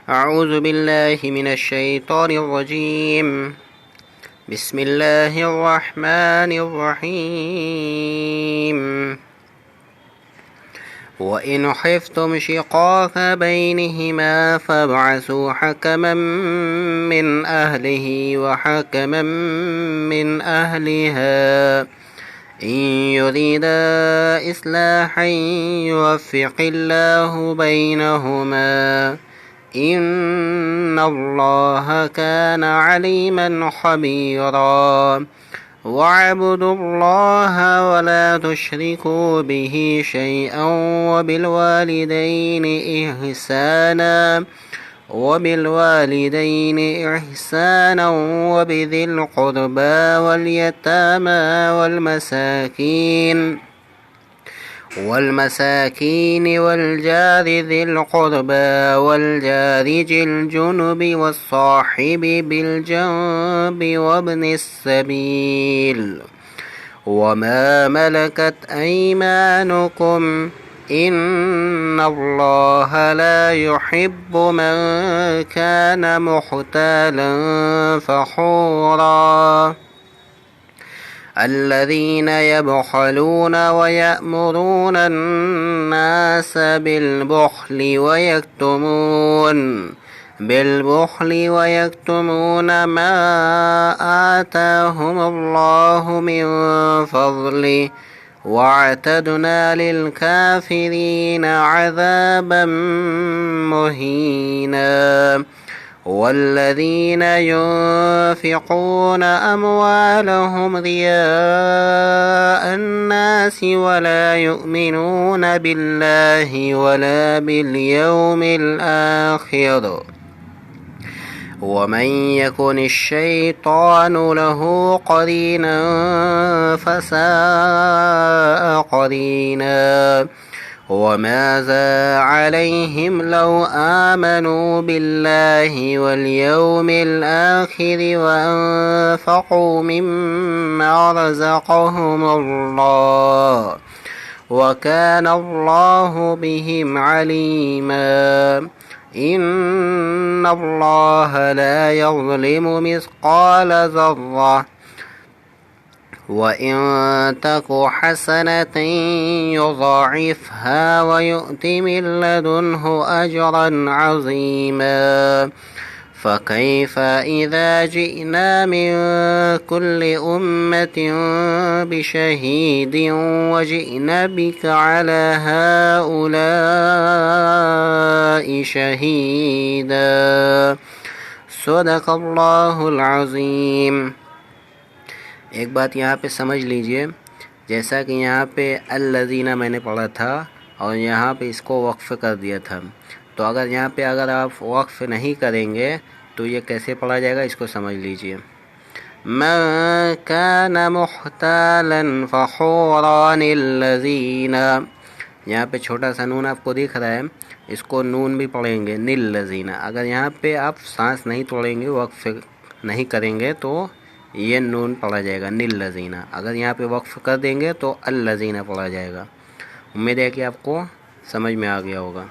أعوذ بالله من الشيطان الرجيم. بسم الله الرحمن الرحيم. وإن خفتم شقاق بينهما فابعثوا حكما من أهله وحكما من أهلها إن يريدا إصلاحا يوفق الله بينهما إن الله كان عليما خبيرا. واعبدوا الله ولا تشركوا به شيئا وبالوالدين إحسانا وبذي القربى واليتامى والمساكين والجار ذي القربى والجار ذي الجنب والصاحب بالجنب وابن السبيل وما ملكت أيمانكم إن الله لا يحب من كان مختالا فخورا. الذين يبخلون ويأمرون الناس بالبخل ويكتمون ما آتاهم الله من فضله واعتدنا للكافرين عذابا مهينا. والذين ينفقون أموالهم رياء الناس ولا يؤمنون بالله ولا باليوم الآخر ومن يكن الشيطان له قرينا فساء قرينا. وماذا عليهم لو آمنوا بالله واليوم الآخر وأنفقوا مما رزقهم الله وكان الله بهم عليما. إن الله لا يظلم مثقال ذرة وإن تك حسنة يضاعفها ويؤت من لدنه أجرا عظيما. فكيف إذا جئنا من كل أمة بشهيد وجئنا بك على هؤلاء شهيدا. صدق الله العظीम। एक बात यहाँ पे समझ लीजिए, जैसा कि यहाँ पे अल्लज़ीना मैंने पढ़ा था और यहाँ पे इसको वक्फ़ कर दिया था, तो अगर आप वक्फ़ नहीं करेंगे तो ये कैसे पढ़ा जाएगा, इसको समझ लीजिए। मन कान मुख्तालन फ़ख़ूरान अल्लज़ीना, यहाँ पे छोटा सा नून आपको दिख रहा है, इसको नून भी पढ़ेंगे निल्लज़ीना। अगर यहाँ पे आप सांस नहीं तोड़ेंगे, वक्फ़ नहीं करेंगे तो ये नून पढ़ा जाएगा निल्लज़ीना। अगर यहाँ पे वक्फ़ कर देंगे तो अल्लज़ीना पढ़ा जाएगा। उम्मीद है कि आपको समझ में आ गया होगा।